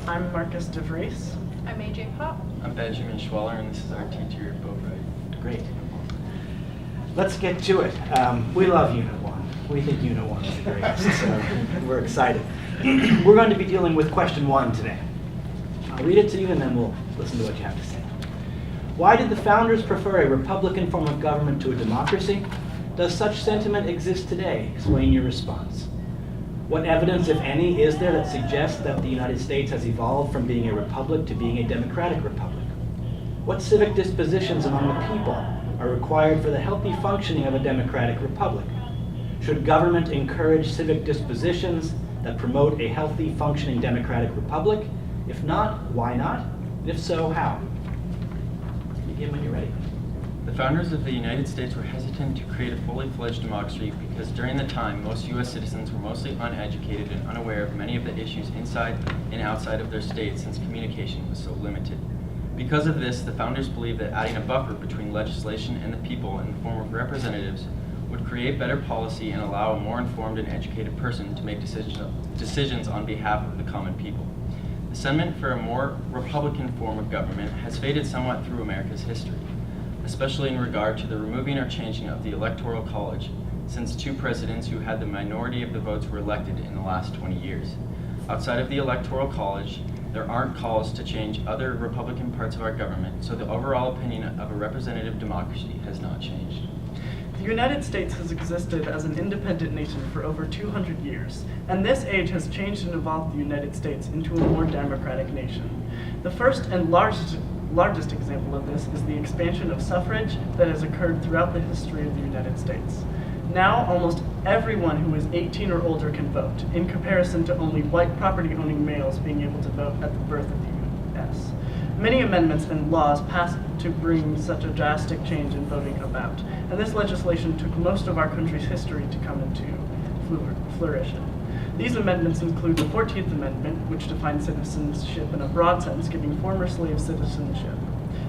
I'm Marcus DeVries. I'm AJ Pop. I'm Benjamin Schweller, and this is our teacher, Beau, Wright. Great. Let's get to it. We love Unit 1. We think Unit 1 is the greatest, so we're excited. We're going to be dealing with question 1 today. I'll read it to you and then we'll listen to what you have to say. Why did the founders prefer a republican form of government to a democracy? Does such sentiment exist today? Explain your response. What evidence, if any, is there that suggests that the United States has evolved from being a republic to being a democratic republic? What civic dispositions among the people are required for the healthy functioning of a democratic republic? Should government encourage civic dispositions that promote a healthy functioning democratic republic? If not, why not? And if so, how? Begin when you're ready. The founders of the United States were hesitant to create a fully fledged democracy because during the time, most U.S. citizens were mostly uneducated and unaware of many of the issues inside and outside of their states since communication was so limited. Because of this, the founders believed that adding a buffer between legislation and the people in the form of representatives would create better policy and allow a more informed and educated person to make decisions on behalf of the common people. The sentiment for a more Republican form of government has faded somewhat through America's history, especially in regard to the removing or changing of the Electoral College, since 2 presidents who had the minority of the votes were elected in the last 20 years. Outside of the Electoral College, there aren't calls to change other Republican parts of our government, so the overall opinion of a representative democracy has not changed. The United States has existed as an independent nation for over 200 years, and this age has changed and evolved the United States into a more democratic nation. The first and largest example of this is the expansion of suffrage that has occurred throughout the history of the United States. Now, almost everyone who is 18 or older can vote, in comparison to only white property-owning males being able to vote at the birth of the U.S. Many amendments and laws passed to bring such a drastic change in voting about, and this legislation took most of our country's history to come into fruition. These amendments include the 14th Amendment, which defines citizenship in a broad sense, giving former slaves citizenship.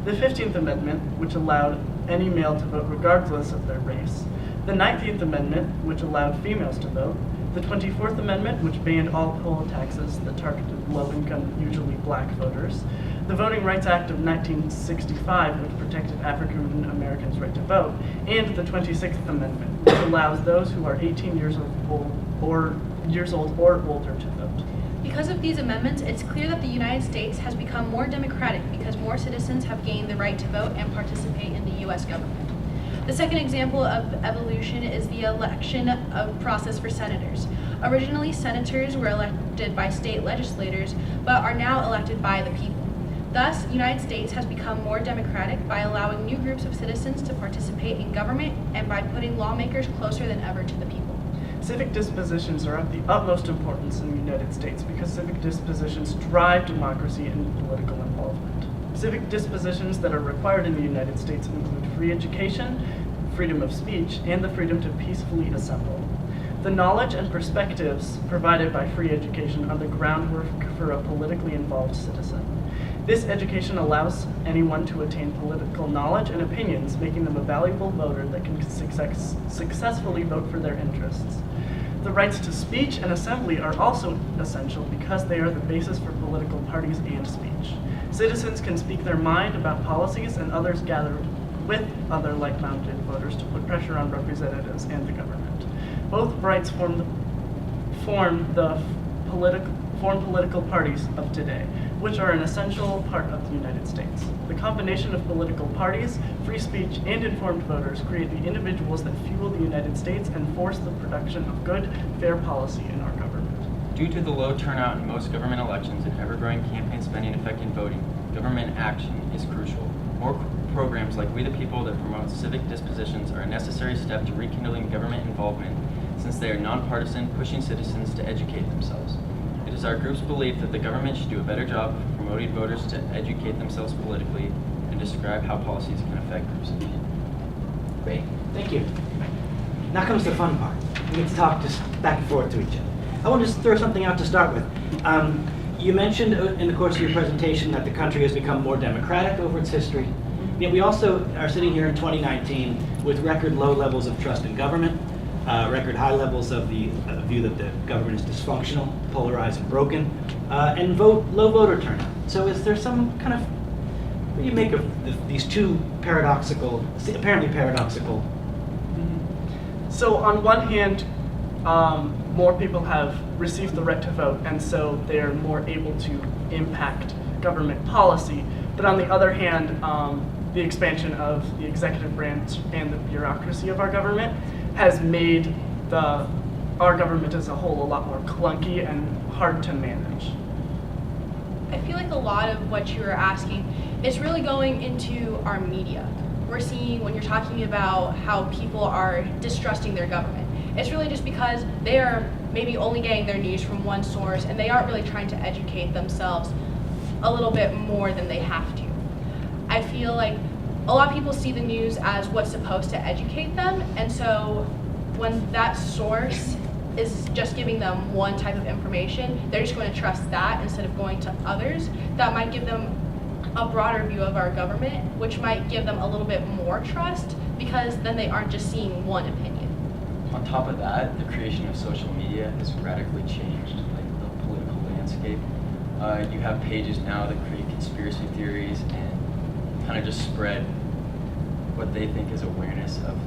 The 15th Amendment, which allowed any male to vote regardless of their race. The 19th Amendment, which allowed females to vote. The 24th Amendment, which banned all poll taxes that targeted low-income, usually black voters. The Voting Rights Act of 1965, which protected African Americans' right to vote. And the 26th Amendment, which allows those who are 18 years old or older to vote. Because of these amendments, it's clear that the United States has become more democratic because more citizens have gained the right to vote and participate in the U.S. government. The second example of evolution is the election of process for senators. Originally, senators were elected by state legislators, but are now elected by the people. Thus, the United States has become more democratic by allowing new groups of citizens to participate in government and by putting lawmakers closer than ever to the people. Civic dispositions are of the utmost importance in the United States because civic dispositions drive democracy and political involvement. Civic dispositions that are required in the United States include free education, freedom of speech, and the freedom to peacefully assemble. The knowledge and perspectives provided by free education are the groundwork for a politically involved citizen. This education allows anyone to attain political knowledge and opinions, making them a valuable voter that can successfully vote for their interests. The rights to speech and assembly are also essential because they are the basis for political parties and speech. Citizens can speak their mind about policies, and others gather with other like-minded voters to put pressure on representatives and the government. Both rights form political parties of today, which are an essential part of the United States. The combination of political parties, free speech, and informed voters create the individuals that fuel the United States and force the production of good, fair policy in our government. Due to the low turnout in most government elections and ever-growing campaign spending affecting voting, government action is crucial. More programs like We the People that promote civic dispositions are a necessary step to rekindling government involvement since they are nonpartisan, pushing citizens to educate themselves. It is our group's belief that the government should do a better job of promoting voters to educate themselves politically and describe how policies can affect groups of people. Great, thank you. Now comes the fun part. We get to talk just back and forth to each other. I want to just throw something out to start with. You mentioned in the course of your presentation that the country has become more democratic over its history. Yet we also are sitting here in 2019 with record low levels of trust in government. record high levels of the view that the government is dysfunctional, polarized, and broken, and low voter turnout. So is there some kind of, what do you make of these two apparently paradoxical? So on one hand, more people have received the right to vote, and so they're more able to impact government policy. But on the other hand, the expansion of the executive branch and the bureaucracy of our government has made our government as a whole a lot more clunky and hard to manage. I feel like a lot of what you were asking is really going into our media. We're seeing when you're talking about how people are distrusting their government, it's really just because they are maybe only getting their news from one source and they aren't really trying to educate themselves a little bit more than they have to. I feel like a lot of people see the news as what's supposed to educate them, and so when that source is just giving them one type of information, they're just going to trust that instead of going to others that might give them a broader view of our government, which might give them a little bit more trust because then they aren't just seeing one opinion. On top of that, the creation of social media has radically changed the political landscape. You have pages now that create conspiracy theories and kind of just spread what they think is awareness of,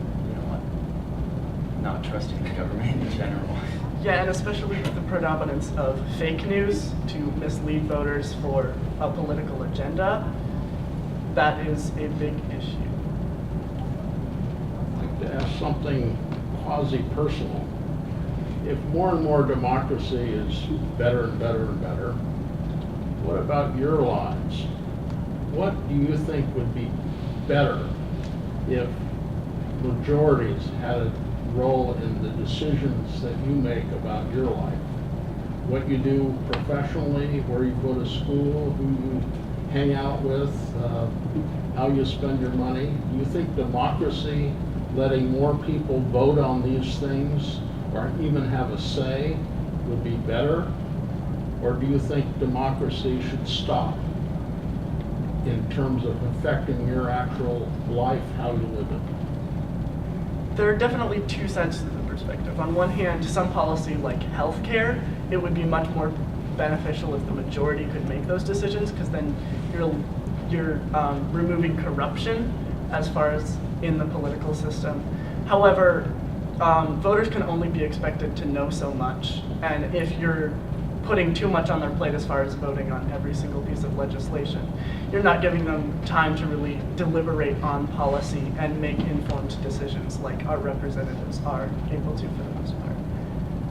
not trusting the government in general. Yeah, and especially with the predominance of fake news to mislead voters for a political agenda, that is a big issue. I'd like to ask something quasi-personal. If more and more democracy is better and better and better, what about your lives? What do you think would be better if majorities had a role in the decisions that you make about your life? What you do professionally, where you go to school, who you hang out with, how you spend your money. Do you think democracy, letting more people vote on these things or even have a say, would be better? Or do you think democracy should stop in terms of affecting your actual life, how you live it? There are definitely two sides to the perspective. On one hand, some policy like healthcare, it would be much more beneficial if the majority could make those decisions, because then you're removing corruption as far as in the political system. However, voters can only be expected to know so much, and if you're putting too much on their plate as far as voting on every single piece of legislation, you're not giving them time to really deliberate on policy and make informed decisions like our representatives are able to for the most part.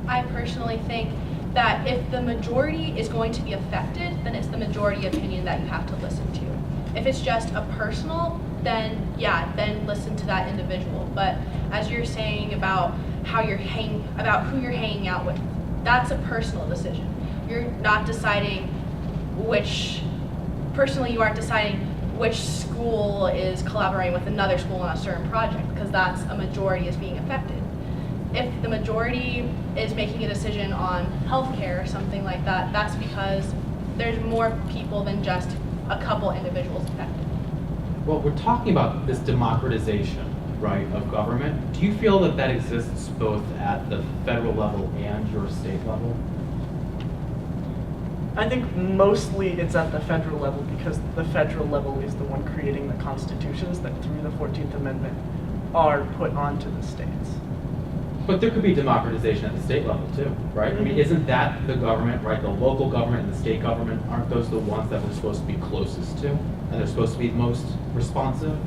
I personally think that if the majority is going to be affected, then it's the majority opinion that you have to listen to. If it's just a personal, then yeah, then listen to that individual. But as you're saying about who you're hanging out with, that's a personal decision. You're not deciding you aren't deciding which school is collaborating with another school on a certain project, because that's a majority is being affected. If the majority is making a decision on healthcare or something like that, that's because there's more people than just a couple individuals affected. Well, we're talking about this democratization, right, of government. Do you feel that that exists both at the federal level and your state level? I think mostly it's at the federal level, because the federal level is the one creating the constitutions that through the 14th Amendment are put onto the states. But there could be democratization at the state level too, right? I mean, isn't that the government, right? The local government and the state government, aren't those the ones that we're supposed to be closest to? And they're supposed to be most responsive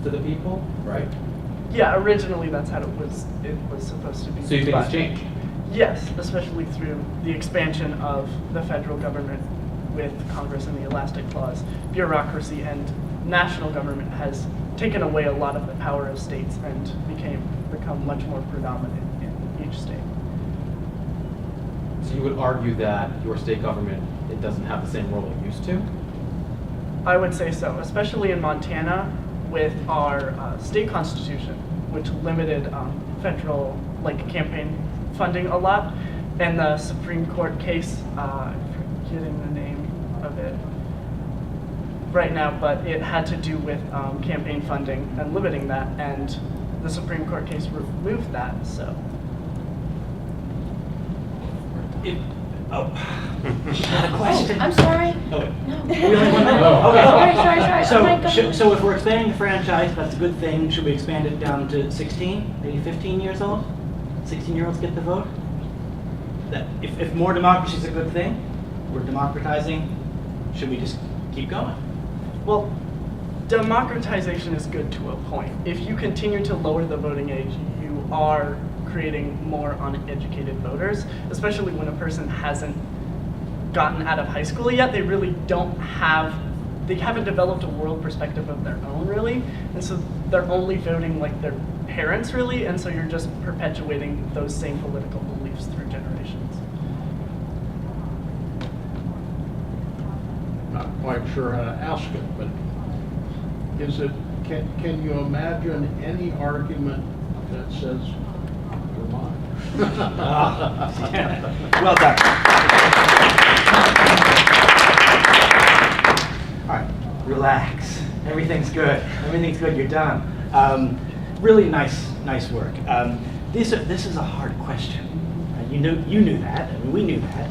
to the people, right? Yeah, originally that's how it was supposed to be. So you think it's changed? Yes, especially through the expansion of the federal government with Congress and the Elastic Clause. Bureaucracy and national government has taken away a lot of the power of states and become much more predominant in each state. So you would argue that your state government, it doesn't have the same role it used to? I would say so, especially in Montana with our state constitution, which limited federal campaign funding a lot. And the Supreme Court case, I'm forgetting the name of it right now, but it had to do with campaign funding and limiting that, and the Supreme Court case removed that. So Had a question? I'm sorry. Oh, wait. No. We only one minute? Oh. Okay. Sorry. Oh my God. So if we're expanding the franchise, that's a good thing. Should we expand it down to 16, maybe 15 years old? 16-year-olds get the vote? That if more democracy is a good thing, we're democratizing, should we just keep going? Well, democratization is good to a point. If you continue to lower the voting age, you are creating more uneducated voters, especially when a person hasn't gotten out of high school yet. They really they haven't developed a world perspective of their own, really, and so they're only voting like their parents, really, and so you're just perpetuating those same political beliefs through generations. Not quite sure how to ask it, but can you imagine any argument that says Vermont? Well done. All right, relax. Everything's good. Everything's good. You're done. Really nice work. This is a hard question. You knew that. I mean, we knew that.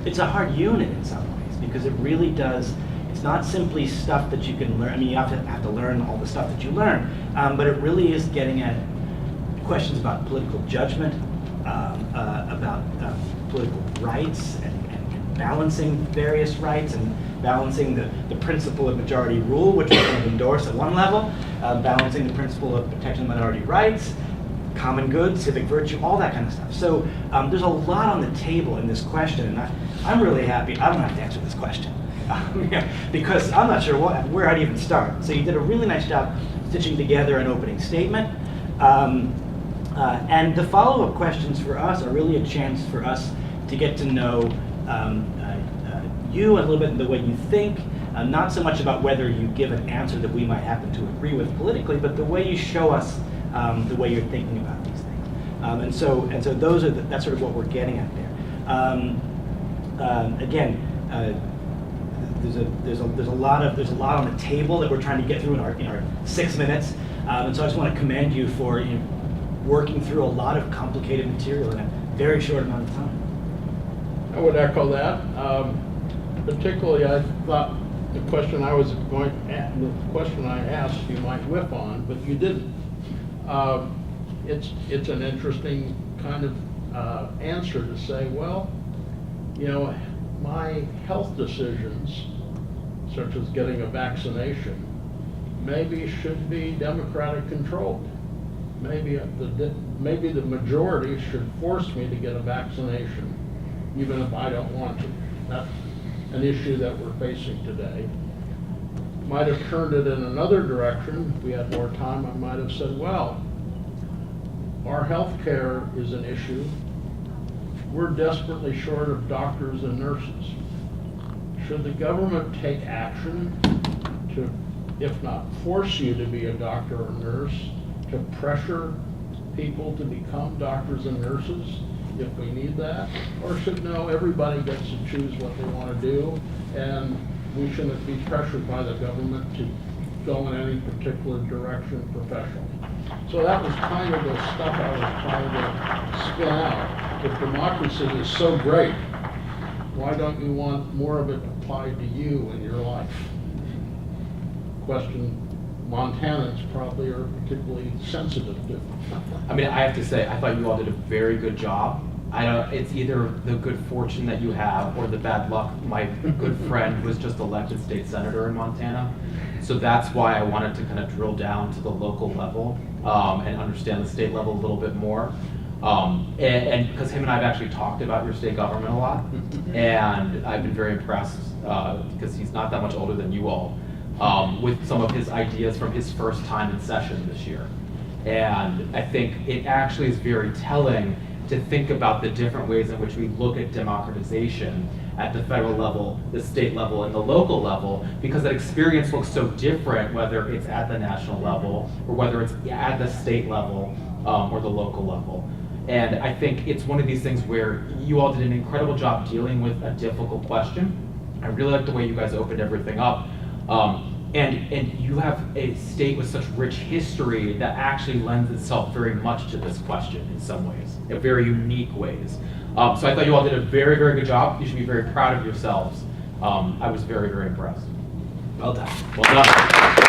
It's a hard unit in some ways because it really does. It's not simply stuff that you can learn. I mean, you have to learn all the stuff that you learn, but it really is getting at questions about political judgment, about political rights, and balancing various rights, and balancing the principle of majority rule, which we kind of endorse at one level, balancing the principle of protection of minority rights, common good, civic virtue, all that kind of stuff. So there's a lot on the table in this question, and I'm really happy I don't have to answer this question. Because I'm not sure where I'd even start. So you did a really nice job stitching together an opening statement. And the follow-up questions for us are really a chance for us to get to know you and a little bit the way you think, not so much about whether you give an answer that we might happen to agree with politically, but the way you show us the way you're thinking about these things. And so that's sort of what we're getting at there. Again, there's a lot on the table that we're trying to get through in our 6 minutes, and so I just want to commend you for working through a lot of complicated material in a very short amount of time. I would echo that. Particularly, I thought the question I asked you might whiff on, but you didn't. It's an interesting kind of answer to say, well, my health decisions, such as getting a vaccination, maybe should be democratic controlled. Maybe the majority should force me to get a vaccination, even if I don't want to. That's an issue that we're facing today. Might have turned it in another direction. If we had more time, I might have said, well, our health care is an issue. We're desperately short of doctors and nurses. Should the government take action to, if not force you to be a doctor or nurse, to pressure people to become doctors and nurses if we need that? Or should everybody gets to choose what they want to do, and we shouldn't be pressured by the government to go in any particular direction professionally? So that was kind of the stuff I was trying to spin out. If democracy is so great, why don't you want more of it applied to you in your life? Question Montanans probably are particularly sensitive to. I mean, I have to say, I thought you all did a very good job. It's either the good fortune that you have or the bad luck. My good friend was just elected state senator in Montana. So that's why I wanted to kind of drill down to the local level and understand the state level a little bit more. And because him and I have actually talked about your state government a lot, and I've been very impressed because he's not that much older than you all, with some of his ideas from his first time in session this year. And I think it actually is very telling to think about the different ways in which we look at democratization at the federal level, the state level, and the local level, because that experience looks so different whether it's at the national level or whether it's at the state level or the local level. And I think it's one of these things where you all did an incredible job dealing with a difficult question. I really like the way you guys opened everything up. And you have a state with such rich history that actually lends itself very much to this question in some ways, in very unique ways. So I thought you all did a very, very good job. You should be very proud of yourselves. I was very, very impressed. Well done. Well done.